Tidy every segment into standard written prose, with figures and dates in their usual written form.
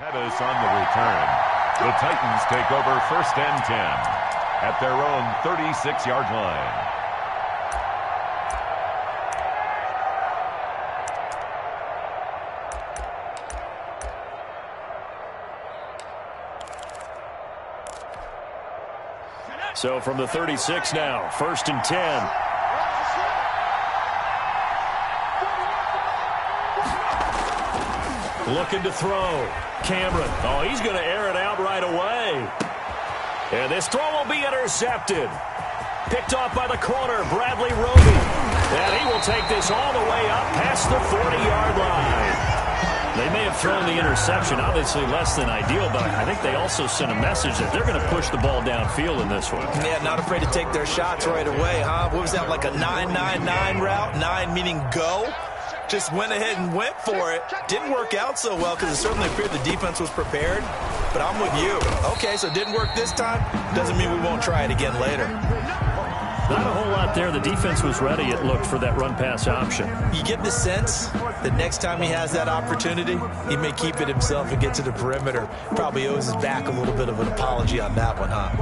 Pettis on the return. The Titans take over 1st and 10 at their own 36-yard line. So from the 36 now, 1st and 10. Looking to throw. Cameron. Oh, he's going to air it out right away. And this throw will be intercepted. Picked off by the corner, Bradley Roby. And he will take this all the way up past the 40-yard line. They may have thrown the interception, obviously less than ideal, but I think they also sent a message that they're going to push the ball downfield in this one. Yeah, not afraid to take their shots right away, huh? What was that, like a 9-9-9 route? 9 meaning go? Just went ahead and went for it. Didn't work out so well because it certainly appeared the defense was prepared. But I'm with you. Okay, so it didn't work this time. Doesn't mean we won't try it again later. Not a whole lot there. The defense was ready, it looked, for that run-pass option. You get the sense that next time he has that opportunity, he may keep it himself and get to the perimeter. Probably owes his back a little bit of an apology on that one, huh?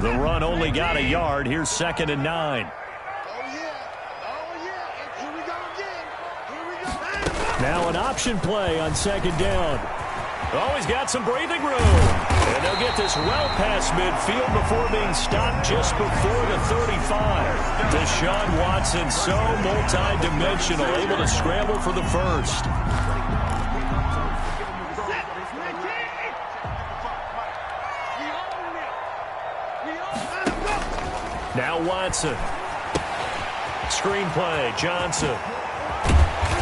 The run only got a yard. Here's 2nd and 9. Now an option play on 2nd down. Oh, he's got some breathing room. And they'll get this well past midfield before being stopped just before the 35. Deshaun Watson, so multi-dimensional, able to scramble for the first. Now Watson. Screenplay, Johnson.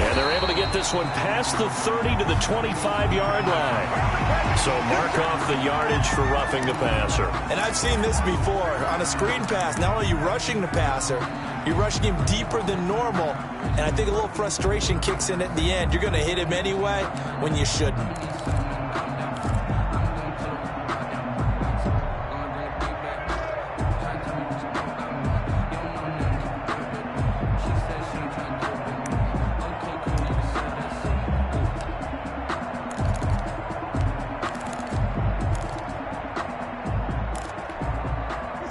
And they're able to get this one past the 30 to the 25-yard line. So mark off the yardage for roughing the passer. And I've seen this before. On a screen pass, not only are you rushing the passer, you're rushing him deeper than normal. And I think a little frustration kicks in at the end. You're going to hit him anyway when you shouldn't.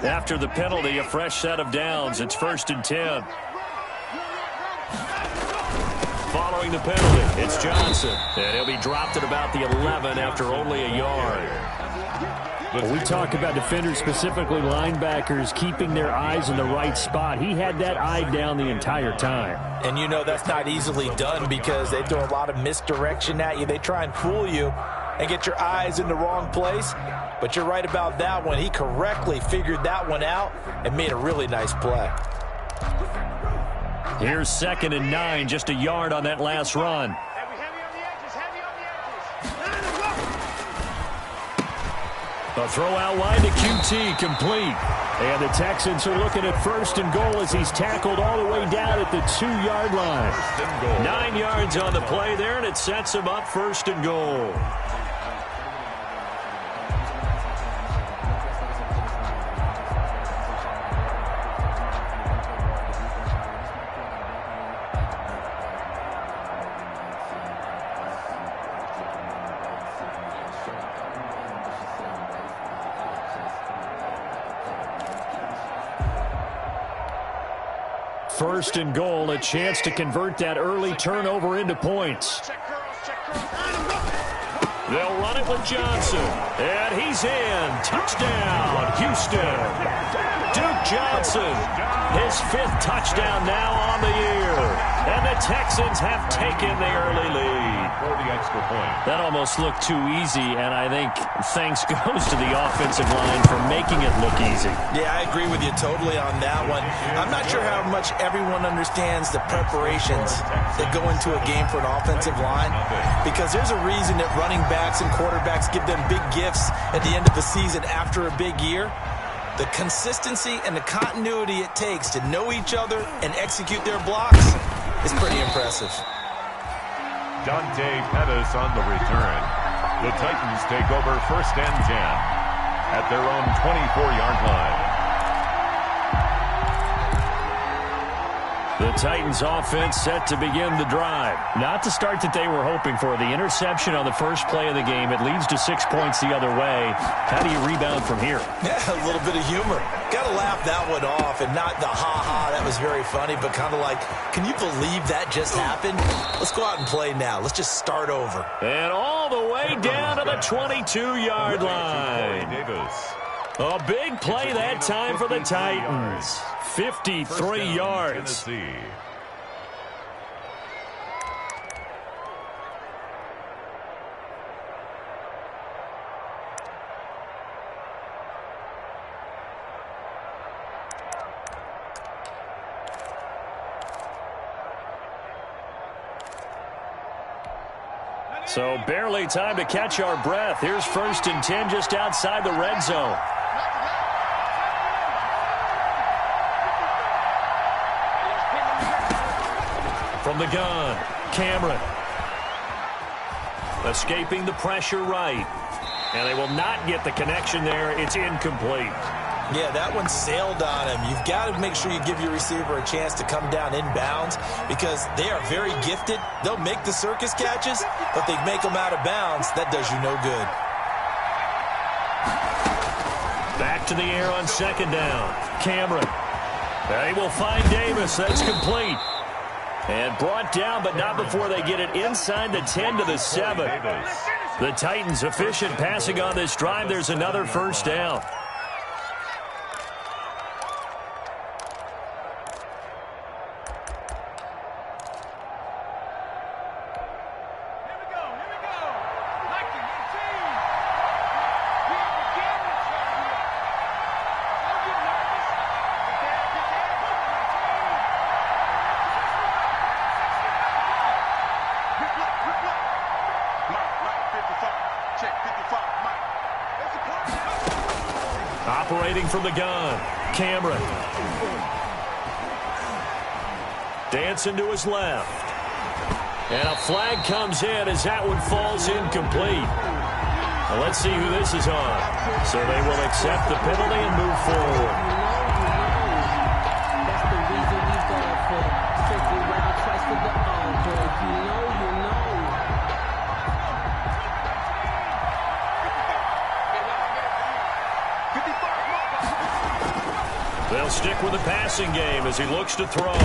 After the penalty, a fresh set of downs. It's 1st and 10. Following the penalty, it's Johnson. And he'll be dropped at about the 11 after only a yard. Well, we talk about defenders, specifically linebackers, keeping their eyes in the right spot. He had that eye down the entire time. And you know that's not easily done because they throw a lot of misdirection at you. They try and fool you and get your eyes in the wrong place. But you're right about that one. He correctly figured that one out and made a really nice play. Here's 2nd and 9, just a yard on that last run. A throw out wide to QT, complete. And the Texans are looking at 1st and goal as he's tackled all the way down at the 2-yard line. 9 yards on the play there, and it sets him up 1st and goal. First and goal, a chance to convert that early turnover into points. They'll run it with Johnson. And he's in. Touchdown, Houston. Duke Johnson, his 5th touchdown now on the year. And the Texans have taken the early lead. For the extra point. That almost looked too easy, and I think thanks goes to the offensive line for making it look easy. Yeah, I agree with you totally on that one. I'm not sure how much everyone understands the preparations that go into a game for an offensive line, because there's a reason that running backs and quarterbacks give them big gifts at the end of the season after a big year. The consistency and the continuity it takes to know each other and execute their blocks is pretty impressive. Dante Pettis on the return. The Titans take over 1st and 10 at their own 24-yard line. The Titans offense set to begin the drive. Not the start that they were hoping for. The interception on the first play of the game. It leads to 6 points the other way. How do you rebound from here? Yeah, a little bit of humor. Got to laugh that one off, and not the ha-ha, that was very funny, but kind of like, can you believe that just happened? Let's go out and play now. Let's just start over. And all the way down to the 22-yard line. A big play that time for the Titans. 53 yards. So barely time to catch our breath. Here's 1st and 10 just outside the red zone. From the gun, Cameron. Escaping the pressure right. And they will not get the connection there. It's incomplete. Yeah, that one sailed on him. You've got to make sure you give your receiver a chance to come down inbounds because they are very gifted. They'll make the circus catches, but they make them out of bounds. That does you no good. Back to the air on 2nd down. Cameron. They will find Davis. That's complete. And brought down, but not before they get it inside the 10 to the 7. The Titans efficient passing on this drive. There's another 1st down. Operating from the gun, Cameron. Dancing to his left. And a flag comes in as that one falls incomplete. Well, let's see who this is on. So they will accept the penalty and move forward. That's the reason we go for strictly what I trusted the old boy. You know. They'll stick with the passing game as he looks to throw.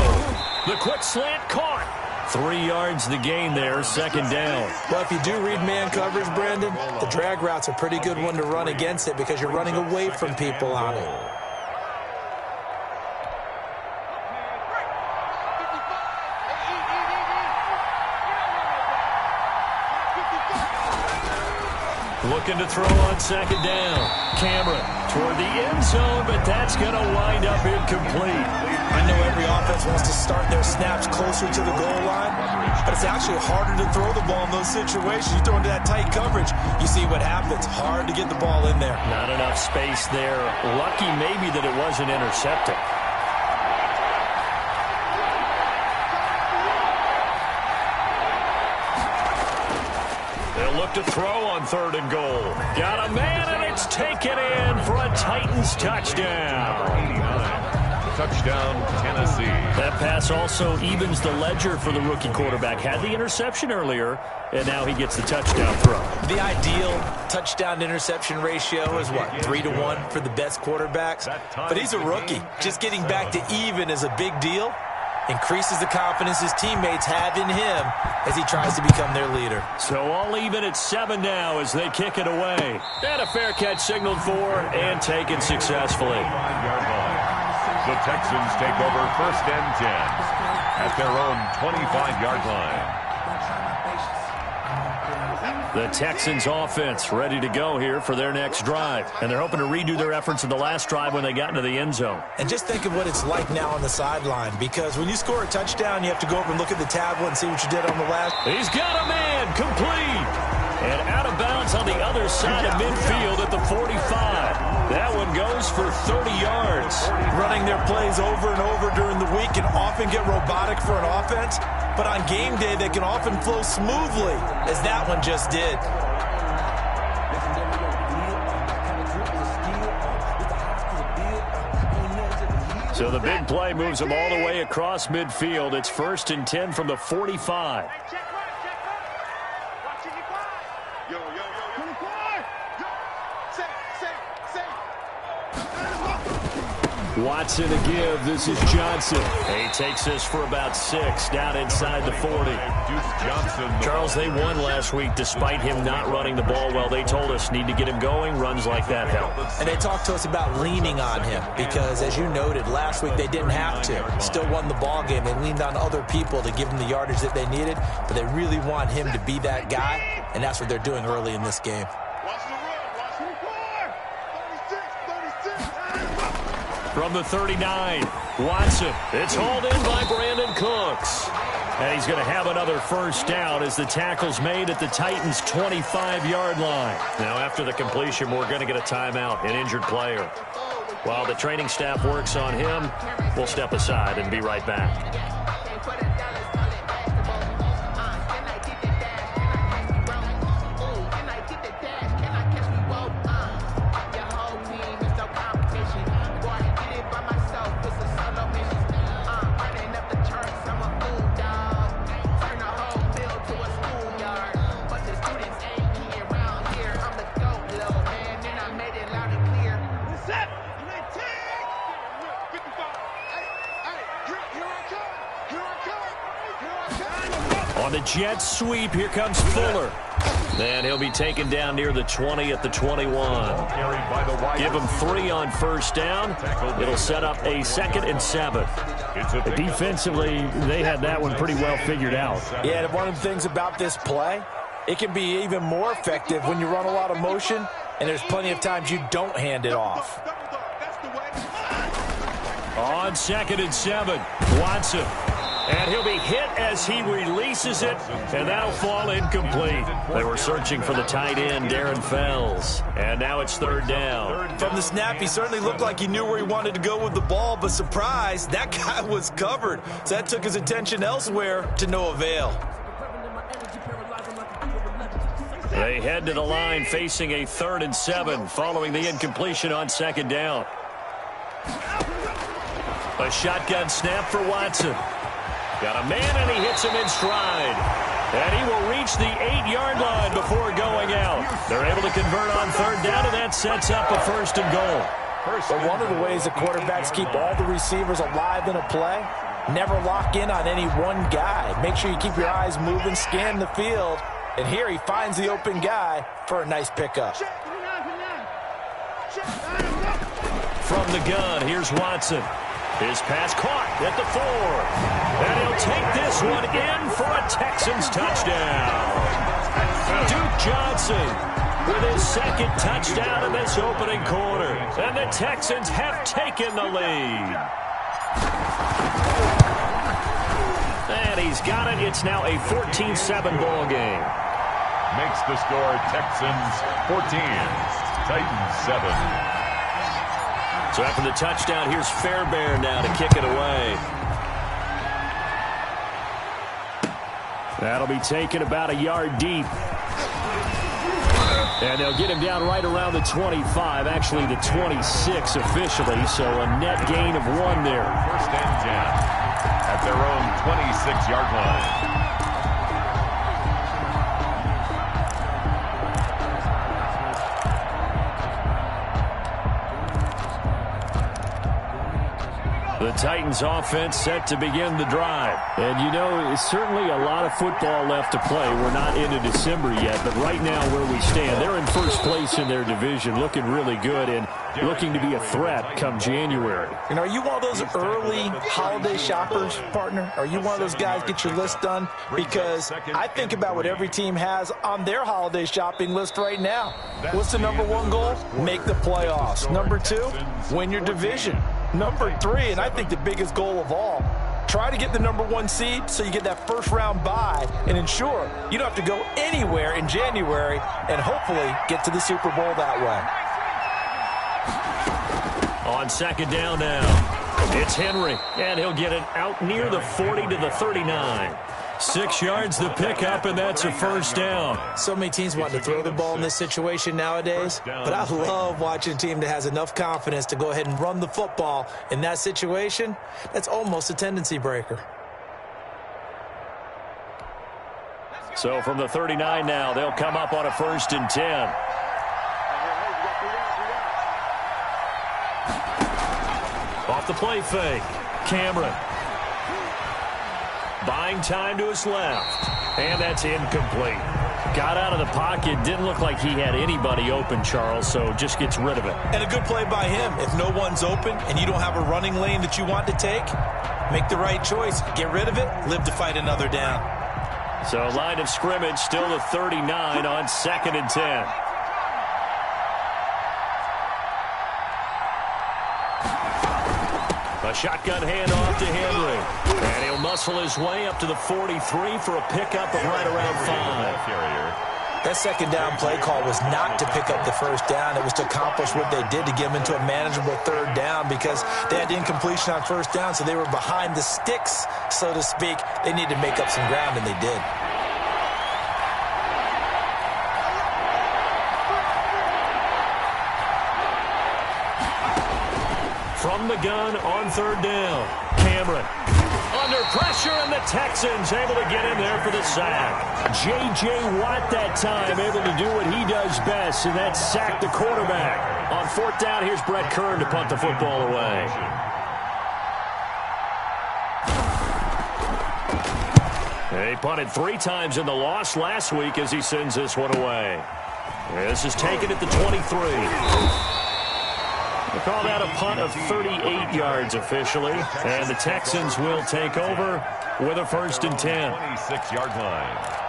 The quick slant caught. 3 yards the gain there, 2nd down. Well, if you do read man coverage, Brandon, the drag route's a pretty good one to run against it because you're running away from people on it. Looking to throw on 2nd down. Cameron toward the end zone, but that's going to wind up incomplete. I know every offense wants to start their snaps closer to the goal line, but it's actually harder to throw the ball in those situations. You throw into that tight coverage, you see what happens. Hard to get the ball in there. Not enough space there. Lucky maybe that it wasn't intercepted. They'll look to throw on 3rd and goal. Got a man, and it's taken in for a Titans touchdown. Touchdown, Tennessee. That pass also evens the ledger for the rookie quarterback. Had the interception earlier, and now he gets the touchdown throw. The ideal touchdown-interception ratio is, what, 3-to-1 for the best quarterbacks? But he's a rookie. Just getting back to even is a big deal. Increases the confidence his teammates have in him as he tries to become their leader. So all even at 7 now as they kick it away. And a fair catch signaled for and taken successfully. The Texans take over 1st and 10 at their own 25-yard line. The Texans offense ready to go here for their next drive. And they're hoping to redo their efforts in the last drive when they got into the end zone. And just think of what it's like now on the sideline, because when you score a touchdown, you have to go over and look at the tablet and see what you did on the last. He's got a man, complete. And out of bounds on the other side of midfield at the 45. That one goes for 30 yards. Running their plays over and over during the week can often get robotic for an offense, but on game day they can often flow smoothly, as that one just did. So the big play moves them all the way across midfield. It's 1st and 10 from the 45. Watson to give. This is Johnson. He takes this for about 6 down inside the 40. Charles, they won last week despite him not running the ball well. They told us need to get him going. Runs like that help. And they talked to us about leaning on him because, as you noted, last week they didn't have to. Still won the ball game. They leaned on other people to give them the yardage that they needed, but they really want him to be that guy, and that's what they're doing early in this game. From the 39, Watson. It's hauled in by Brandon Cooks. And he's going to have another 1st down as the tackle's made at the Titans' 25-yard line. Now, after the completion, we're going to get a timeout, an injured player. While the training staff works on him, we'll step aside and be right back. On the jet sweep, here comes Fuller. And he'll be taken down near the 20 at the 21. Give him 3 on 1st down. It'll set up a 2nd and 7. Defensively, they had that one pretty well figured out. Yeah, and one of the things about this play, it can be even more effective when you run a lot of motion, and there's plenty of times you don't hand it off. On 2nd and 7, Watson. And he'll be hit as he releases it, and that'll fall incomplete. They were searching for the tight end, Darren Fells, and now it's 3rd down. From the snap, he certainly looked like he knew where he wanted to go with the ball, but surprise, that guy was covered. So that took his attention elsewhere to no avail. They head to the line facing a 3rd and 7 following the incompletion on 2nd down. A shotgun snap for Watson. Got a man, and he hits him in stride. And he will reach the 8-yard line before going out. They're able to convert on 3rd down, and that sets up a 1st and goal. But one of the ways the quarterbacks keep all the receivers alive in a play, never lock in on any one guy. Make sure you keep your eyes moving, scan the field. And here he finds the open guy for a nice pickup. From the gun, here's Watson. His pass caught at the 4. And he'll take this one in for a Texans touchdown. Duke Johnson with his 2nd touchdown in this opening quarter. And the Texans have taken the lead. And he's got it. It's now a 14-7 ball game. Makes the score Texans 14, Titans 7. So after the touchdown, here's Fairbairn now to kick it away. That'll be taken about a yard deep. And they'll get him down right around the 25, actually the 26 officially, so a net gain of 1 there. 1st and 10 at their own 26-yard line. The Titans offense set to begin the drive. And you know, it's certainly a lot of football left to play. We're not into December yet, but right now where we stand, they're in 1st place in their division, looking really good and looking to be a threat come January. You know, are you one of those early holiday shoppers, partner? Are you one of those guys get your list done? Because I think about what every team has on their holiday shopping list right now. What's the number 1 goal? Make the playoffs. Number 2, win your division. Number 3, and I think the biggest goal of all, try to get the number 1 seed so you get that 1st round bye and ensure you don't have to go anywhere in January and hopefully get to the Super Bowl that way. On 2nd down now, it's Henry, and he'll get it out near the 40 to the 39. 6 yards to pick up, and that's a first down. So many teams want to throw the ball in this situation nowadays, but I love watching a team that has enough confidence to go ahead and run the football. In that situation, that's almost a tendency breaker. So from the 39 now, they'll come up on a 1st and 10. Off the play fake. Cameron. Buying time to his left. And that's incomplete. Got out of the pocket. Didn't look like he had anybody open, Charles, so just gets rid of it. And a good play by him. If no one's open and you don't have a running lane that you want to take, make the right choice. Get rid of it. Live to fight another down. So line of scrimmage still the 39 on 2nd and 10. A shotgun handoff to Henry. And he'll muscle his way up to the 43 for a pickup of right around 5. That second down play call was not to pick up the first down. It was to accomplish what they did to get them into a manageable 3rd down because they had incompletion on 1st down, so they were behind the sticks, so to speak. They needed to make up some ground, and they did. From the gun on 3rd down. Cameron. Under pressure, and the Texans able to get in there for the sack. J.J. Watt that time able to do what he does best, and that's sack the quarterback. On 4th down, here's Brett Kern to punt the football away. He punted 3 times in the loss last week as he sends this one away. This is taken at the 23. They call that a punt of 38 yards officially, and the Texans will take over with a 1st and 10. 26-yard line.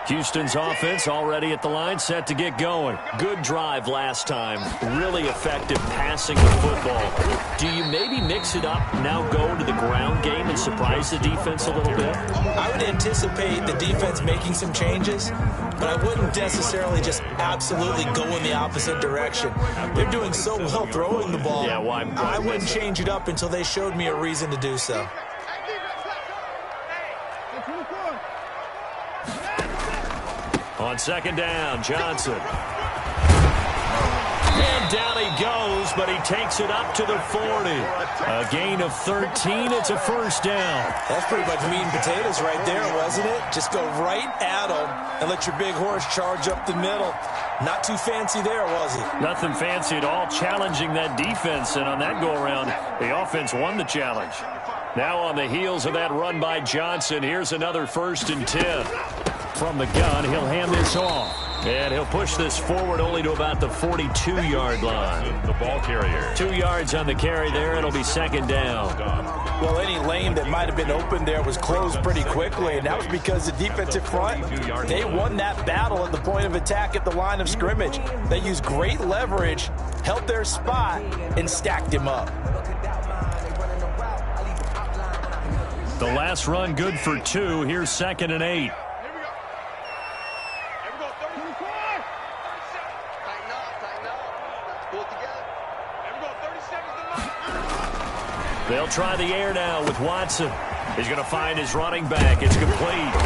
Houston's offense already at the line, set to get going. Good drive last time. Really effective passing the football. Do you maybe mix it up, now go to the ground game and surprise the defense a little bit? I would anticipate the defense making some changes, but I wouldn't necessarily just absolutely go in the opposite direction. They're doing so well throwing the ball. Yeah, why? I wouldn't change it up until they showed me a reason to do so. On 2nd down, Johnson. And down he goes, but he takes it up to the 40. A gain of 13. It's a 1st down. That's pretty much meat and potatoes right there, wasn't it? Just go right at him and let your big horse charge up the middle. Not too fancy there, was it? Nothing fancy at all, challenging that defense. And on that go-around, the offense won the challenge. Now on the heels of that run by Johnson, here's another 1st and 10. From the gun, he'll hand this off. And he'll push this forward only to about the 42-yard line. The ball carrier. 2 yards on the carry there. It'll be 2nd down. Well, any lane that might have been open there was closed pretty quickly, and that was because the defensive front, they won that battle at the point of attack at the line of scrimmage. They used great leverage, held their spot, and stacked him up. The last run good for 2. Here's 2nd and 8. They'll try the air now with Watson. He's going to find his running back. It's complete.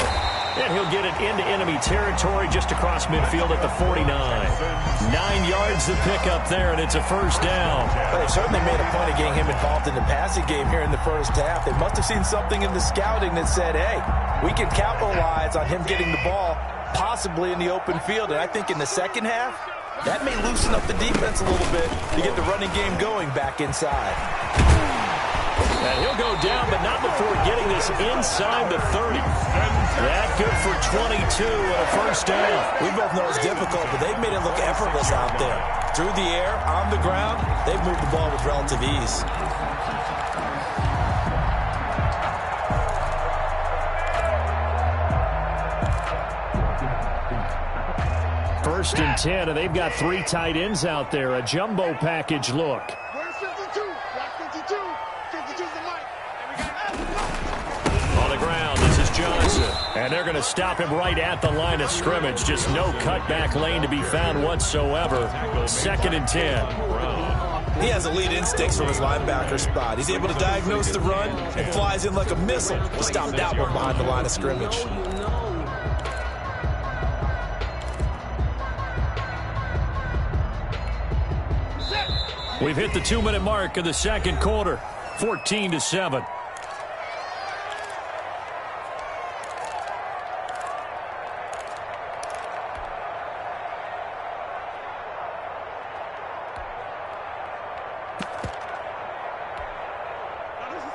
And he'll get it into enemy territory just across midfield at the 49. 9 yards to pick up there, and it's a 1st down. Well, they certainly made a point of getting him involved in the passing game here in the 1st half. They must have seen something in the scouting that said, hey, we can capitalize on him getting the ball possibly in the open field. And I think in the 2nd half, that may loosen up the defense a little bit to get the running game going back inside. And he'll go down, but not before getting this inside the 30. That good for 22 and a 1st down. We both know it's difficult, but they've made it look effortless out there. Through the air, on the ground, they've moved the ball with relative ease. First and 10, and they've got 3 tight ends out there. A jumbo package look. Where's 52? Black 52. 52's the mic. On the ground, this is Johnson. And they're going to stop him right at the line of scrimmage. Just no cutback lane to be found whatsoever. 2nd and 10. He has elite instincts from his linebacker spot. He's able to diagnose the run and flies in like a missile to stop that one behind the line of scrimmage. We've hit the 2-minute mark of the second quarter, 14-7.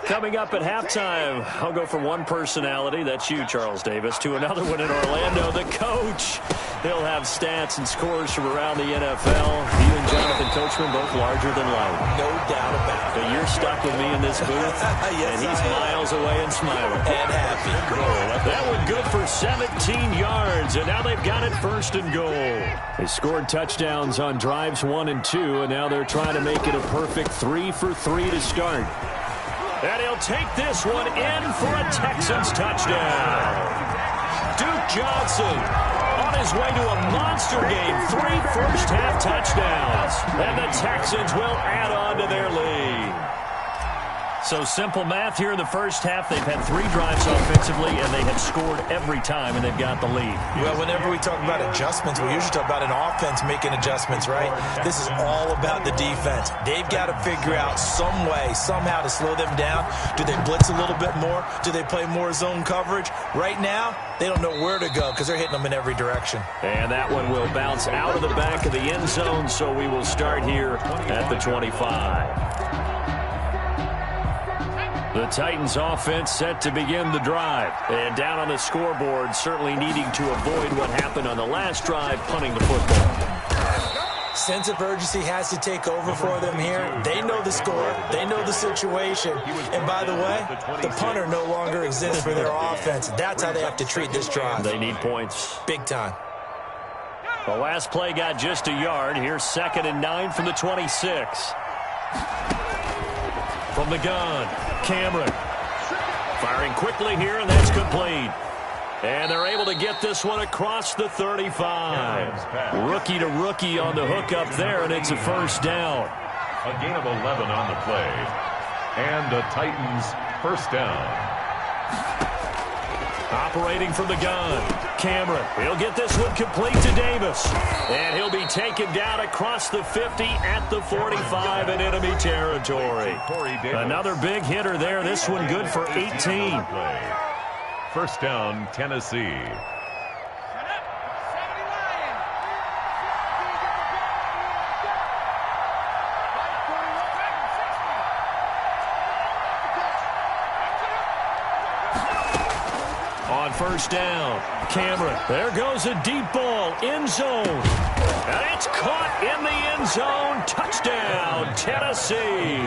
Coming up at halftime, I'll go from one personality, that's you, Charles Davis, to another one in Orlando, the coach. He'll have stats and scores from around the NFL. You and Jonathan Coachman both larger than life. No doubt about it. But you're stuck with me in this booth, yes, and he's miles away and smiling. And happy. That one good for 17 yards, and now they've got it first and goal. They scored touchdowns on drives 1 and 2, and now they're trying to make it a perfect 3 for 3 to start. And he'll take this one in for a Texans touchdown. Duke Johnson on his way to a monster game. 3 first-half touchdowns. And the Texans will add on to their lead. So simple math here in the first half. They've had 3 drives offensively, and they have scored every time, and they've got the lead. Well, whenever we talk about adjustments, we usually talk about an offense making adjustments, right? This is all about the defense. They've got to figure out some way, somehow to slow them down. Do they blitz a little bit more? Do they play more zone coverage? Right now, they don't know where to go because they're hitting them in every direction. And that one will bounce out of the back of the end zone, so we will start here at the 25. The Titans offense set to begin the drive. And down on the scoreboard, certainly needing to avoid what happened on the last drive, punting the football. Sense of urgency has to take over for them here. They know the score. They know the situation. And by the way, the punter no longer exists for their offense. That's how they have to treat this drive. They need points. Big time. The last play got just a yard. Here's 2nd and 9 from the 26. From the gun, Cameron. Firing quickly here, and that's complete. And they're able to get this one across the 35. Rookie to rookie on the hook up there, and it's a first down. A gain of 11 on the play. And the Titans first down. Operating from the gun, Cameron. He'll get this one complete to Davis. And he'll be taken down across the 50 at the 45 in enemy territory. Another big hitter there. This one good for 18. First down, Tennessee. On first down, Cameron. There goes a deep ball, end zone. And it's caught in the end zone. Touchdown, Tennessee.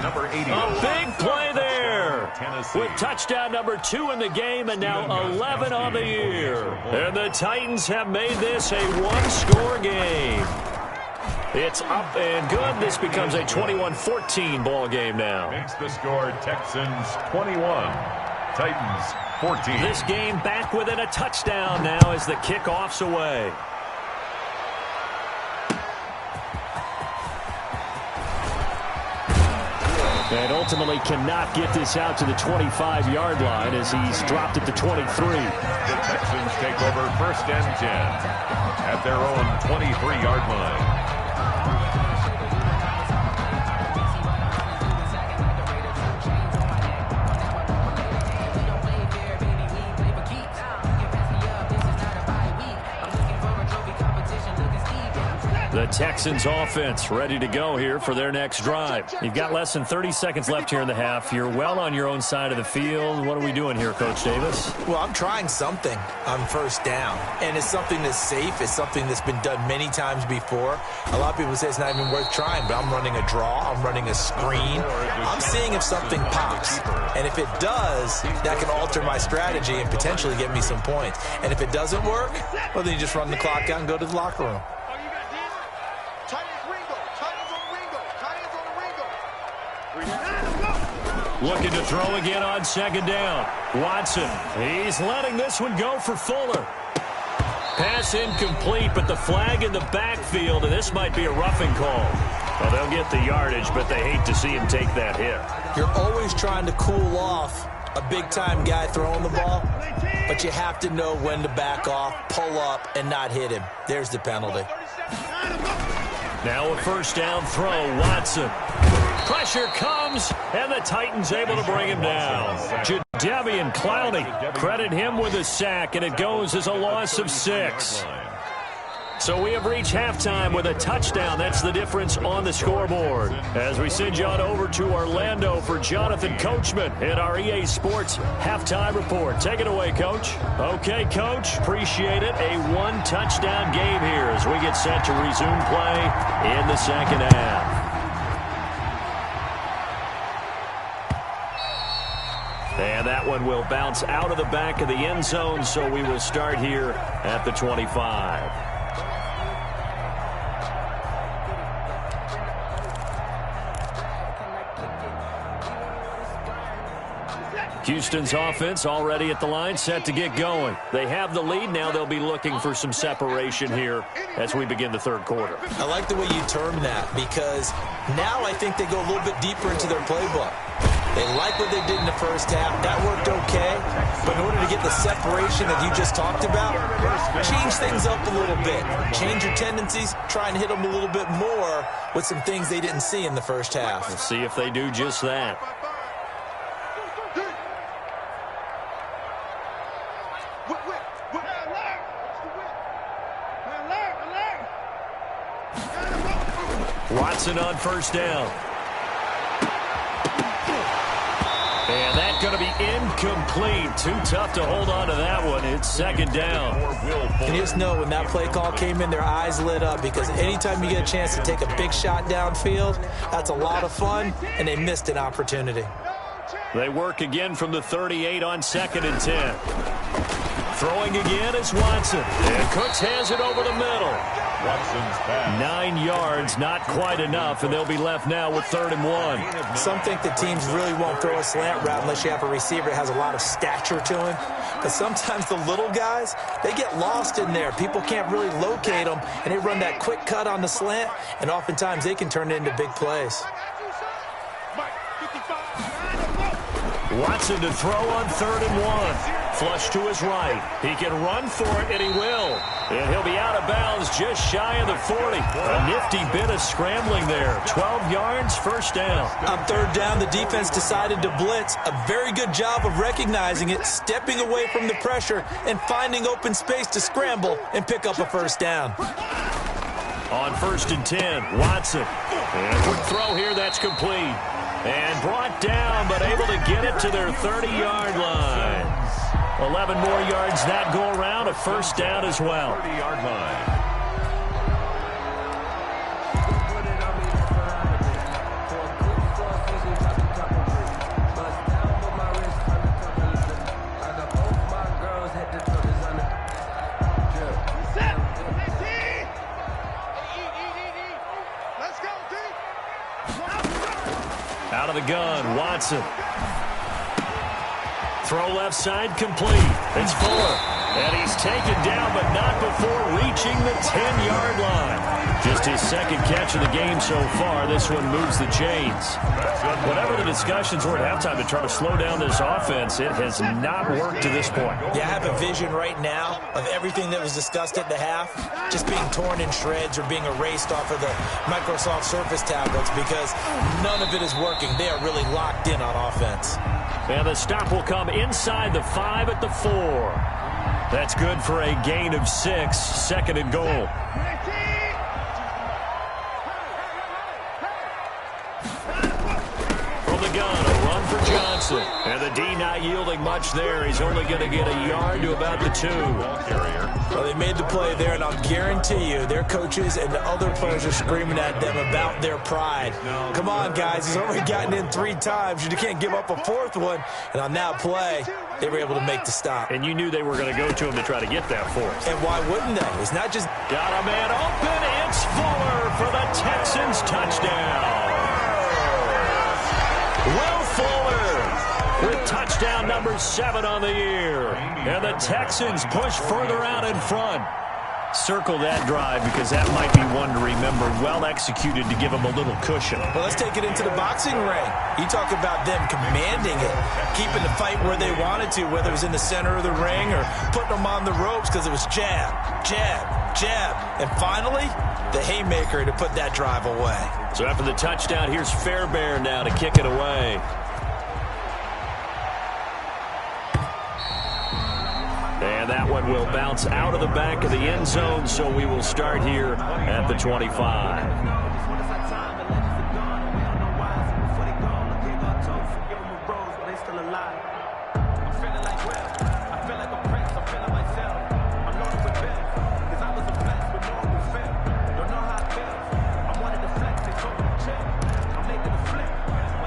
Number 80. A big play there. Tennessee. With touchdown number 2 in the game and now 11 on the year. And the Titans have made this a one-score game. It's up and good. This becomes a 21-14 ball game now. Makes the score Texans 21, Titans 14. This game back within a touchdown now as the kickoff's away. And ultimately cannot get this out to the 25-yard line as he's dropped at the 23. The Texans take over first and 10 at their own 23-yard line. The Texans offense ready to go here for their next drive. You've got less than 30 seconds left here in the half. You're well on your own side of the field. What are we doing here, Coach Davis? Well, I'm trying something on first down, and it's something that's safe. It's something that's been done many times before. A lot of people say it's not even worth trying, but I'm running a draw. I'm running a screen. I'm seeing if something pops, and if it does, that can alter my strategy and potentially get me some points. And if it doesn't work, well, then you just run the clock out and go to the locker room. Looking to throw again on second down. Watson, he's letting this one go for Fuller. Pass incomplete, but the flag in the backfield, and this might be a roughing call. Well, they'll get the yardage, but they hate to see him take that hit. You're always trying to cool off a big-time guy throwing the ball, but you have to know when to back off, pull up, and not hit him. There's the penalty. Now a first down throw, Watson. Pressure comes, and the Titans able to bring him down. Jadeveon Clowney, credit him with a sack, and it goes as a loss of 6. So we have reached halftime with a touchdown. That's the difference on the scoreboard. As we send you on over to Orlando for Jonathan Coachman in our EA Sports halftime report. Take it away, Coach. Okay, Coach. Appreciate it. A one-touchdown game here as we get set to resume play in the second half. And that one will bounce out of the back of the end zone, so we will start here at the 25. Houston's offense already at the line, set to get going. They have the lead. Now they'll be looking for some separation here as we begin the third quarter. I like the way you term that because now I think they go a little bit deeper into their playbook. They like what they did in the first half. That worked okay. But in order to get the separation that you just talked about, change things up a little bit. Change your tendencies. Try and hit them a little bit more with some things they didn't see in the first half. We'll see if they do just that. Watson on first down. And that's going to be incomplete. Too tough to hold on to that one. It's second down. You just know when that play call came in, their eyes lit up because anytime you get a chance to take a big shot downfield, that's a lot of fun, and they missed an opportunity. They work again from the 38 on 2nd and 10. Throwing again is Watson. And Cooks has it over the middle. 9 yards, not quite enough, and they'll be left now with 3rd and 1. Some think that teams really won't throw a slant route unless you have a receiver that has a lot of stature to him. But sometimes the little guys, they get lost in there. People can't really locate them, and they run that quick cut on the slant, and oftentimes they can turn it into big plays. Watson to throw on 3rd and 1. Flush to his right. He can run for it, and he will. And he'll be out of bounds just shy of the 40. A nifty bit of scrambling there. 12 yards, first down. On 3rd down, the defense decided to blitz. A very good job of recognizing it, stepping away from the pressure, and finding open space to scramble and pick up a first down. On 1st and 10, Watson. And a quick throw here, that's complete. And brought down, but able to get it to their 30-yard line. 11 more yards that go around, a first down as well. 30-yard line. Out of the gun, Watson. Throw left side complete. It's Fuller. And he's taken down, but not before reaching the 10-yard line. Just his second catch of the game so far. This one moves the chains. Whatever the discussions were at halftime to try to slow down this offense, it has not worked to this point. Yeah, I have a vision right now of everything that was discussed at the half just being torn in shreds or being erased off of the Microsoft Surface tablets because none of it is working. They are really locked in on offense. And the stop will come inside the 5 at the 4. That's good for a gain of 6, 2nd and goal. From the gun, a run for Johnson. And the D not yielding much there. He's only going to get a yard to about the 2. Well, they made the play there, and I'll guarantee you their coaches and the other players are screaming at them about their pride. Come on, guys. He's already gotten in 3 times. You can't give up a 4th one. And on that play, they were able to make the stop. And you knew they were going to go to him to try to get that 4th. And why wouldn't they? It's not just... Got a man open. It's Fuller for the Texans touchdown. Will Fuller with touchdown number 7 on the year. And the Texans push further out in front. Circle that drive because that might be one to remember. Well executed to give them a little cushion. Well, let's take it into the boxing ring. You talk about them commanding it, keeping the fight where they wanted to, whether it was in the center of the ring or putting them on the ropes because it was jab, jab, jab. And finally, the haymaker to put that drive away. So after the touchdown, here's Fairbairn now to kick it away. And that one will bounce out of the back of the end zone, so we will start here at the 25.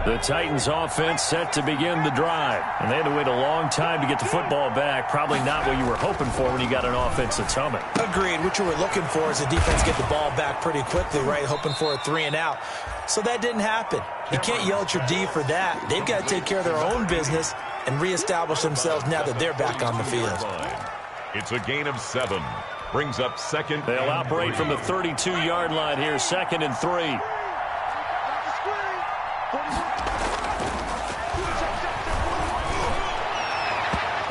The Titans offense set to begin the drive. And they had to wait a long time to get the football back. Probably not what you were hoping for when you got an offense that's humming. Agreed. What you were looking for is the defense get the ball back pretty quickly, right? Hoping for a 3 and out. So that didn't happen. You can't yell at your D for that. They've got to take care of their own business and reestablish themselves now that they're back on the field. It's a gain of 7. Brings up second. They'll operate from the 32-yard line here, 2nd and 3.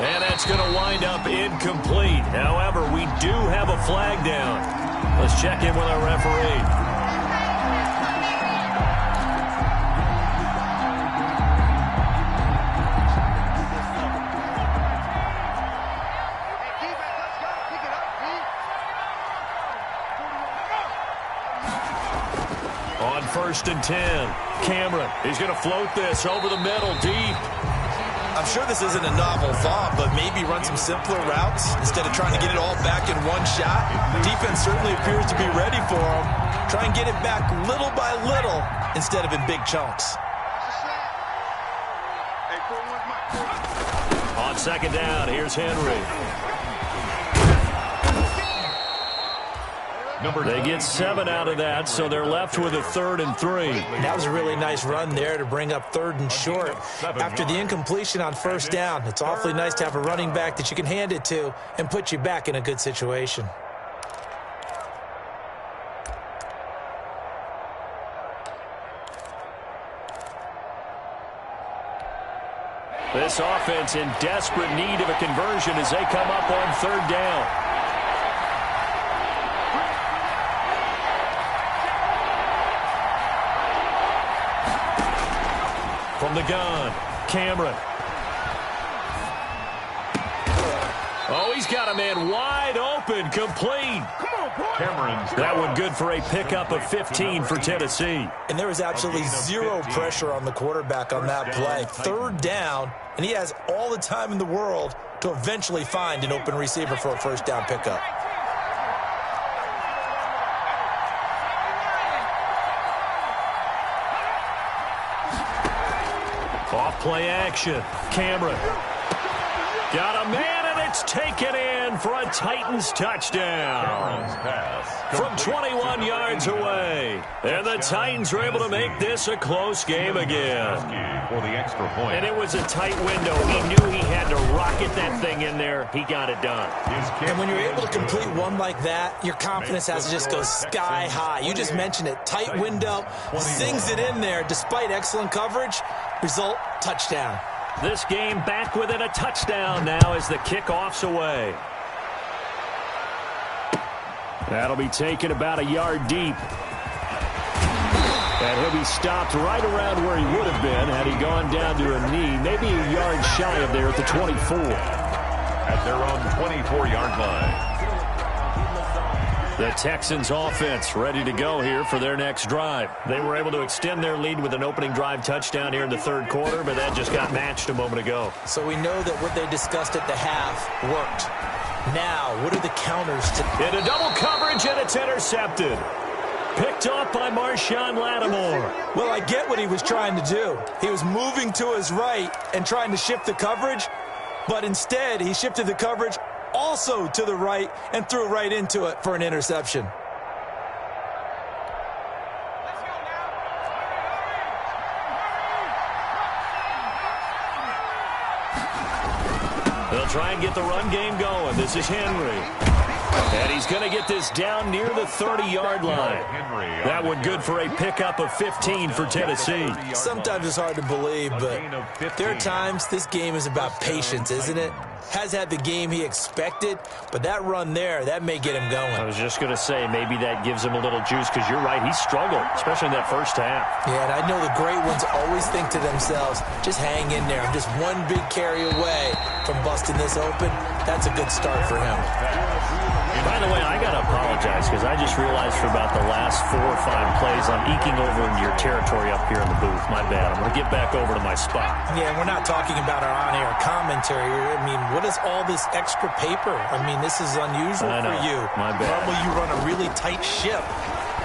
And that's going to wind up incomplete. However, we do have a flag down. Let's check in with our referee. On 1st and 10, Cameron. He's going to float this over the middle, deep. I'm sure this isn't a novel thought, but maybe run some simpler routes instead of trying to get it all back in one shot. Defense certainly appears to be ready for him. Try and get it back little by little instead of in big chunks. On 2nd down, here's Henry. They get 7 out of that, so they're left with a 3rd and 3. That was a really nice run there to bring up 3rd and short. After the incompletion on 1st down, it's awfully nice to have a running back that you can hand it to and put you back in a good situation. This offense in desperate need of a conversion as they come up on 3rd down. From the gun, Cameron. Oh, he's got a man wide open, complete. Cameron's that one good for a pickup of 15 for Tennessee. And there was absolutely zero pressure on the quarterback on that play. 3rd down, and he has all the time in the world to eventually find an open receiver for a 1st down pickup. Off play action. Cameron. Got a man, and it's taken in for a Titans touchdown. From 21 yards away. And the Titans are able to make this a close game again. For the extra point. And it was a tight window. He knew he had to rocket that thing in there. He got it done. And when you're able to complete one like that, your confidence has to just go sky high. You just mentioned it. Tight window, sings it in there despite excellent coverage. Result, touchdown. This game back within a touchdown now as the kickoff's away. That'll be taken about a yard deep. And he'll be stopped right around where he would have been had he gone down to a knee, maybe a yard shy of there at the 24. At their own 24-yard line. The Texans offense ready to go here for their next drive. They were able to extend their lead with an opening drive touchdown here in the 3rd quarter, but that just got matched a moment ago. So we know that what they discussed at the half worked. Now, what are the counters to... Into double coverage, and it's intercepted. Picked off by Marshawn Lattimore. Well, I get what he was trying to do. He was moving to his right and trying to shift the coverage, but instead he shifted the coverage also to the right and threw right into it for an interception. The They'll try and get the run game going. This is Henry. And he's going to get this down near the 30-yard line. That one good for a pickup of 15 for Tennessee. Sometimes it's hard to believe, but there are times this game is about patience, isn't it? Has had the game he expected, but that run there, that may get him going. I was just going to say, maybe that gives him a little juice, because you're right, he struggled, especially in that first half. Yeah, and I know the great ones always think to themselves, just hang in there. I'm just one big carry away from busting this open. That's a good start for him. By the way, I got to apologize, because I just realized for about the last 4 or 5 plays, I'm eking over into your territory up here in the booth. My bad. I'm going to get back over to my spot. Yeah, we're not talking about our on-air commentary. I mean, what is all this extra paper? I mean, this is unusual for you. My bad. Normally you run a really tight ship.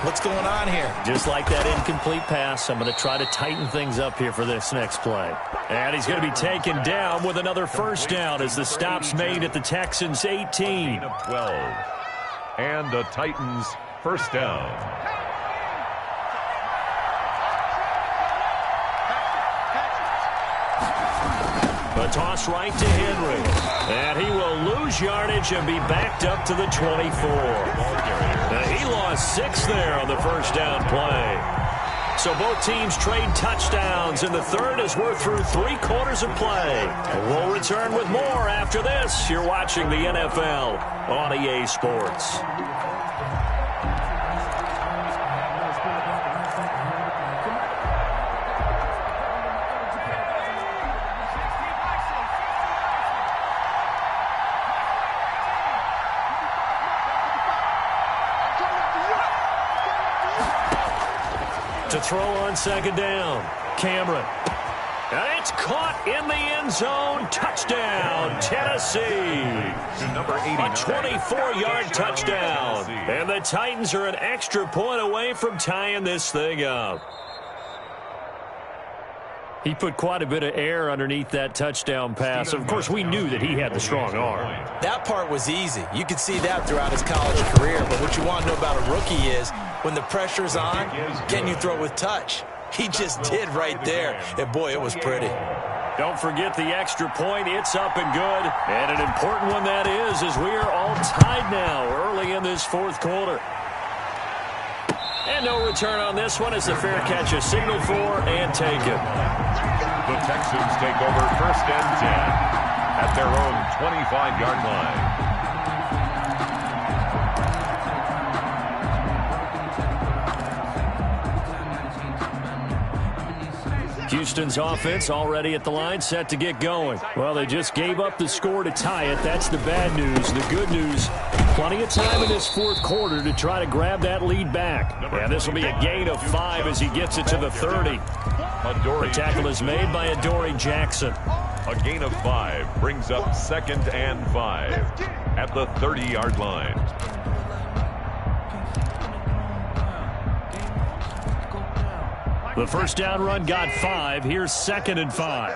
What's going on here? Just like that incomplete pass, I'm going to try to tighten things up here for this next play. And he's going to be taken down with another first down as the stop's made at the Texans' 18. 12. And the Titans first down. The toss right to Henry. And he will lose yardage and be backed up to the 24. He lost 6 there on the first down play. So both teams trade touchdowns in the third as we're through 3 quarters of play. We'll return with more after this. You're watching the NFL on EA Sports. To throw on second down, Cameron. And it's caught in the end zone. Touchdown, Tennessee. A 24-yard touchdown. And the Titans are an extra point away from tying this thing up. He put quite a bit of air underneath that touchdown pass. Of course, we knew that he had the strong arm. That part was easy. You could see that throughout his college career. But what you want to know about a rookie is when the pressure's on, can you throw with touch? He just did right there. And, boy, it was pretty. Don't forget the extra point. It's up and good. And an important one that is, as we are all tied now early in this fourth quarter. And no return on this one as the fair catch is signaled for and taken. The Texans take over first and 10 at their own 25-yard line. Houston's offense already at the line, set to get going. Well, they just gave up the score to tie it. That's the bad news. The good news, plenty of time in this fourth quarter to try to grab that lead back. And this will be a gain of 5 as he gets it to the 30. The tackle is made by Adoree Jackson. A gain of 5 brings up 2nd and 5 at the 30-yard line. The first down run got 5. Here's 2nd and 5.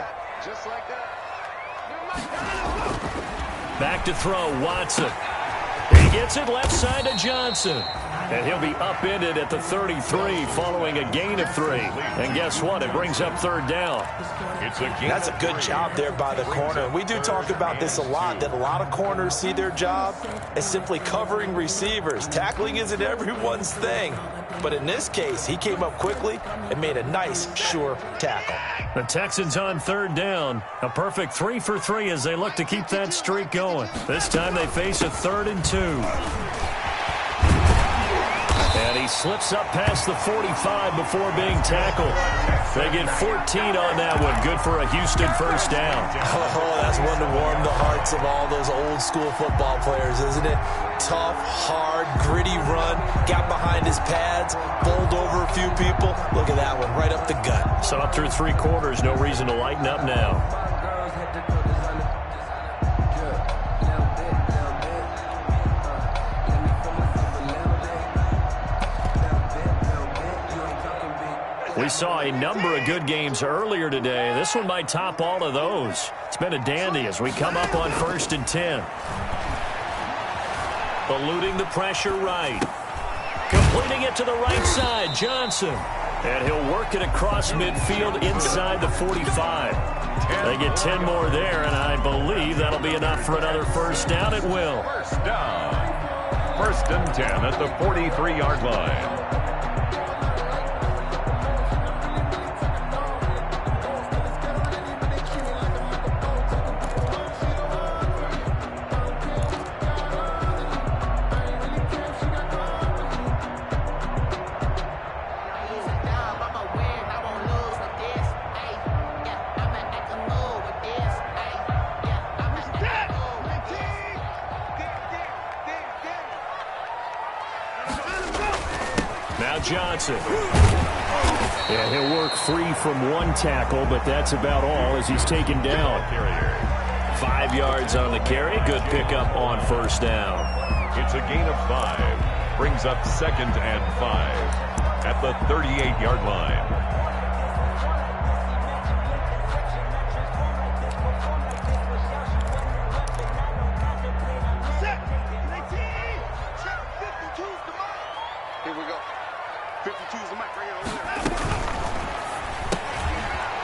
Back to throw, Watson. He gets it left side to Johnson. And he'll be upended at the 33 following a gain of 3. And guess what? It brings up 3rd down. That's a good job there by the corner. We do talk about this a lot, that a lot of corners see their job as simply covering receivers. Tackling isn't everyone's thing. But in this case, he came up quickly and made a nice, sure tackle. The Texans on 3rd down. A perfect 3 for 3 as they look to keep that streak going. This time they face a 3rd and 2. And he slips up past the 45 before being tackled. They get 14 on that one. Good for a Houston first down. Oh, that's one to warm the hearts of all those old school football players, isn't it? Tough, hard, gritty run. Got behind his pads, bowled over a few people. Look at that one, right up the gut. So up through 3 quarters, no reason to lighten up now. We saw a number of good games earlier today. This one might top all of those. It's been a dandy as we come up on 1st and 10. Eluding the pressure right. Completing it to the right side, Johnson. And he'll work it across midfield inside the 45. They get 10 more there, and I believe that'll be enough for another first down. It will. First down. 1st and 10 at the 43-yard line. Johnson. Yeah, he'll work free from one tackle, but that's about all as he's taken down. 5 yards on the carry. Good pickup on first down. It's a gain of 5. Brings up 2nd and 5 at the 38-yard line.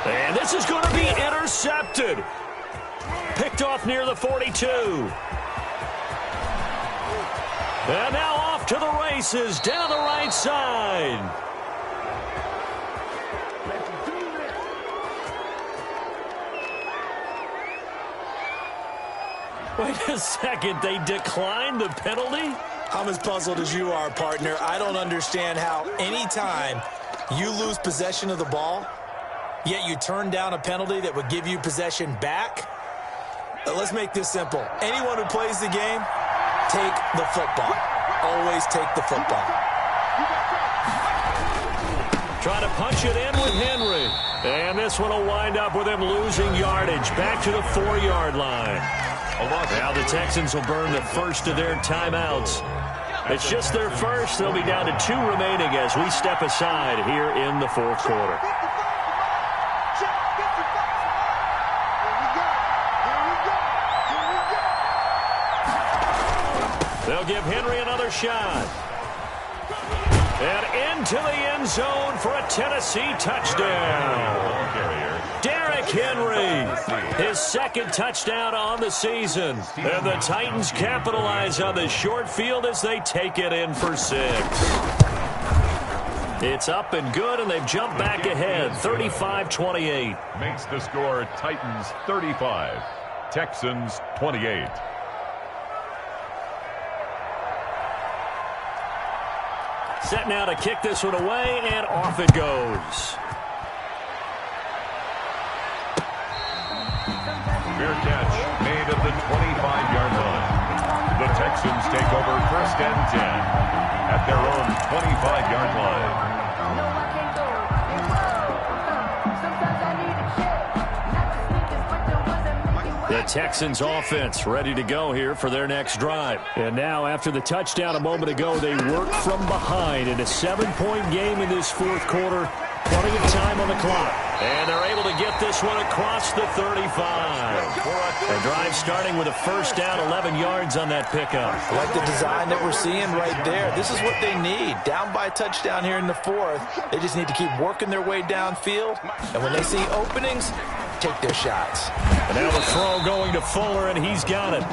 And this is going to be intercepted. Picked off near the 42. And now off to the races down the right side. Wait a second. They declined the penalty? I'm as puzzled as you are, partner. I don't understand how any time you lose possession of the ball, yet you turn down a penalty that would give you possession back. Let's make this simple. Anyone who plays the game, take the football. Always take the football. Trying to punch it in with Henry. And this one will wind up with him losing yardage. Back to the 4-yard line. Now the Texans will burn the first of their timeouts. It's just their first. They'll be down to 2 remaining as we step aside here in the 4th quarter. They'll give Henry another shot. And into the end zone for a Tennessee touchdown. Derrick Henry, his 2nd touchdown on the season. And the Titans capitalize on the short field as they take it in for 6. It's up and good, and they've jumped back ahead, 35-28. Makes the score Titans 35, Texans 28. Set now to kick this one away, and off it goes. Fair catch made at the 25-yard line. The Texans take over 1st and 10 at their own 25-yard line. The Texans offense ready to go here for their next drive. And now after the touchdown a moment ago, they work from behind in a 7-point game in this 4th quarter. Plenty of time on the clock. And they're able to get this one across the 35. The drive starting with a first down, 11 yards on that pickup. I like the design that we're seeing right there. This is what they need. Down by a touchdown here in the 4th. They just need to keep working their way downfield. And when they see openings, take their shots. And now the throw going to Fuller, and he's got it.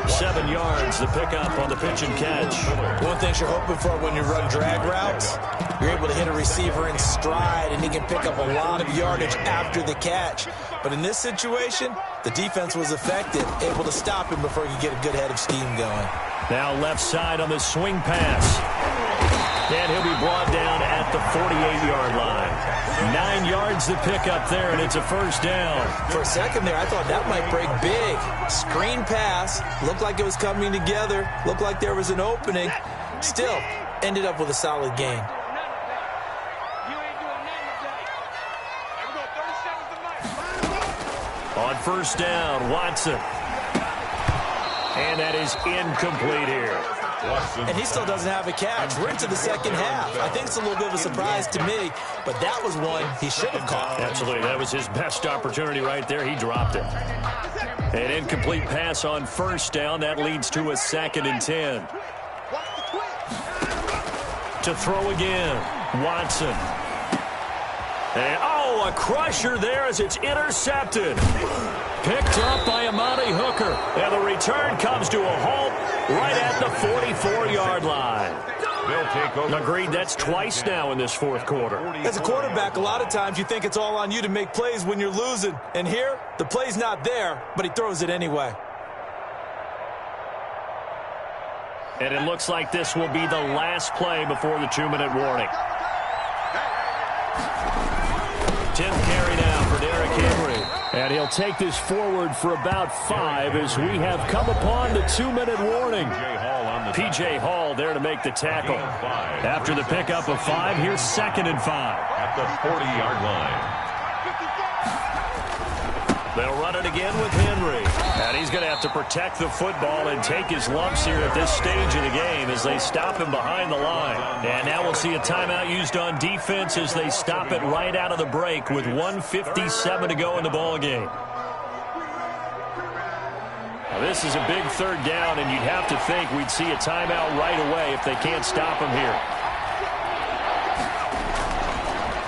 7 yards, the pickup on the pitch and catch. One thing you're hoping for when you run drag routes, you're able to hit a receiver in stride, and he can pick up a lot of yardage after the catch. But in this situation, the defense was effective, able to stop him before he could get a good head of steam going. Now left side on the swing pass. And he'll be brought down at the 48-yard line. 9 yards to pick up there, and it's a first down. For a second there, I thought that might break big. Screen pass. Looked like it was coming together. Looked like there was an opening. Still, ended up with a solid gain. On first down, Watson. And that is incomplete here. And he still doesn't have a catch. We're into the second half. I think it's a little bit of a surprise to me, but that was one he should have caught. Absolutely. That was his best opportunity right there. He dropped it. An incomplete pass on first down. That leads to a 2nd and 10. To throw again, Watson. And, oh, a crusher there as it's intercepted. Picked up by Amani Hooker. And the return comes to a halt right at the 44-yard line. They'll take over. Agreed, that's twice now in this fourth quarter. As a quarterback, a lot of times you think it's all on you to make plays when you're losing. And here, the play's not there, but he throws it anyway. And it looks like this will be the last play before the 2-minute warning. 10th carry now for Derrick Henry. And he'll take this forward for about 5 as we have come upon the 2-minute warning. P.J. Hall there to make the tackle. After the pickup of 5, here's 2nd and 5. At the 40-yard line. They'll run it again with Henry. And he's going to have to protect the football and take his lumps here at this stage of the game as they stop him behind the line. And now we'll see a timeout used on defense as they stop it right out of the break with 1:57 to go in the ball game. Now this is a big 3rd down, and you'd have to think we'd see a timeout right away if they can't stop him here.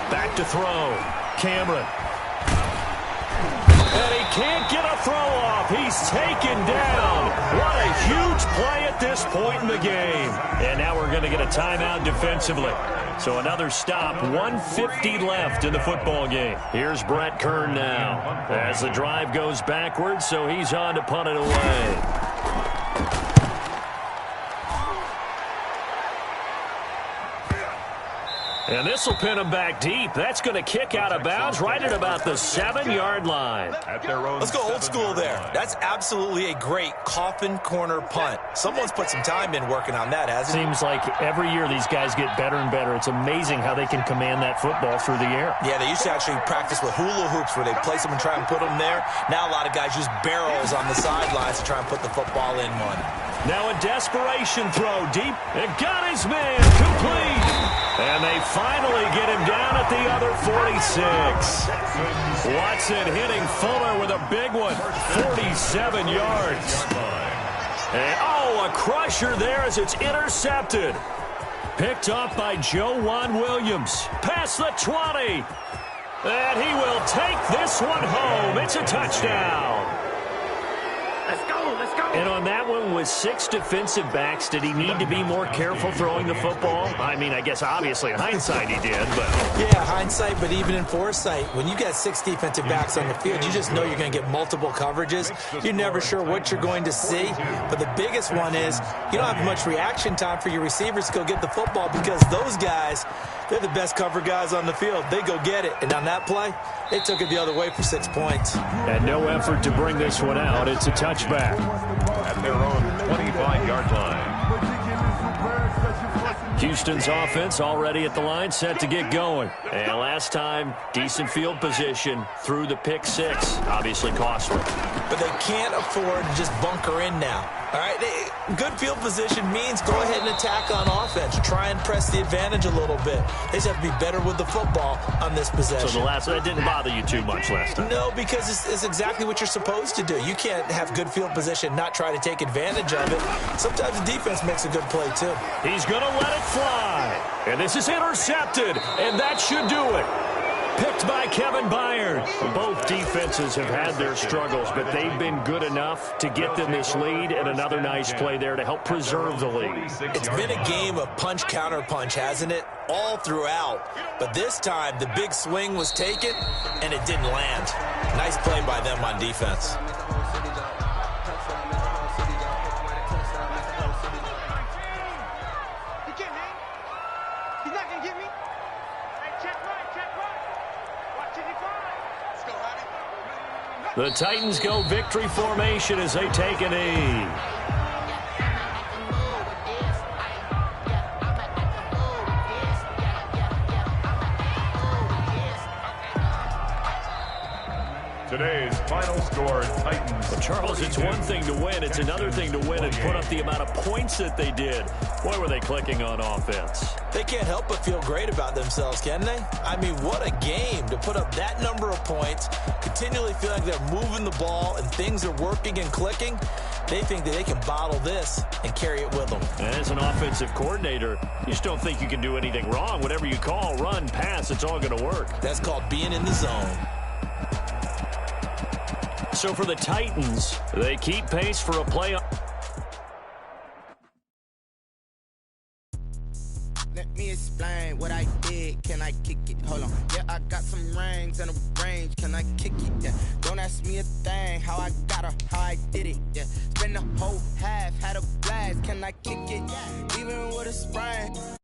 Back to throw. Cameron. And he can't get a throw off. He's taken down. What a huge play at this point in the game. And now we're going to get a timeout defensively. So another stop, 1:50 left in the football game. Here's Brett Kern now as the drive goes backwards, so he's on to punt it away. And this will pin him back deep. That's going to kick out of bounds right at about the 7-yard line. At their own Let's go old school there. line. That's absolutely a great coffin corner punt. Someone's put some time in working on that, hasn't he? Seems like every year these guys get better and better. It's amazing how they can command that football through the air. Yeah, they used to actually practice with hula hoops where they place them and try and put them there. Now a lot of guys use barrels on the sidelines to try and put the football in one. Now a desperation throw deep. And got his man complete. And they finally get him down at the other 46. Watson hitting Fuller with a big one. 47 yards. And, oh, a crusher there as it's intercepted. Picked off by Joejuan Williams. Past the 20. And he will take this one home. It's a touchdown. Let's go, let's go. And on that one, with 6 defensive backs, did he need to be more careful throwing the football? I mean, I guess obviously in hindsight he did, but... Yeah, hindsight, but even in foresight, when you got 6 defensive backs on the field, you just know you're going to get multiple coverages. You're never sure what you're going to see. But the biggest one is you don't have much reaction time for your receivers to go get the football because those guys, they're the best cover guys on the field. They go get it. And on that play, they took it the other way for 6 points. And no effort to bring this one out. It's a touchback. At their own 25-yard line. Houston's offense already at the line, set to get going. And last time, decent field position through the pick 6. Obviously costly. But they can't afford to just bunker in now. All right, good field position means go ahead and attack on offense. Try and press the advantage a little bit. They just have to be better with the football on this possession. So that didn't bother you too much last time? No, because it's exactly what you're supposed to do. You can't have good field position, not try to take advantage of it. Sometimes the defense makes a good play, too. He's going to let it fly. And this is intercepted, and that should do it. Picked by Kevin Byard. Both defenses have had their struggles, but they've been good enough to get them this lead, and another nice play there to help preserve the lead. It's been a game of punch-counter-punch, hasn't it? All throughout. But this time, the big swing was taken, and it didn't land. Nice play by them on defense. He can't hang. He's not going to get me. Hey, check right, check right. Watch it, he fly. Let's go, Hottie. The Titans go victory formation as they take a knee. Today's final score, Titans. Well, Charles, it's one thing to win. It's another thing to win and put up the amount of points that they did. Boy, were they clicking on offense. They can't help but feel great about themselves, can they? I mean, what a game to put up that number of points, continually feel like they're moving the ball and things are working and clicking. They think that they can bottle this and carry it with them. And as an offensive coordinator, you just don't think you can do anything wrong. Whatever you call, run, pass, it's all going to work. That's called being in the zone. So for the Titans, they keep pace for a playoff. Let me explain what I did. Can I kick it? Hold on. Yeah, I got some rings and a range. Can I kick it? Yeah. Don't ask me a thing. How I got her, how I did it. Yeah. Spend the whole half, had a blast. Can I kick it? Even with a sprain.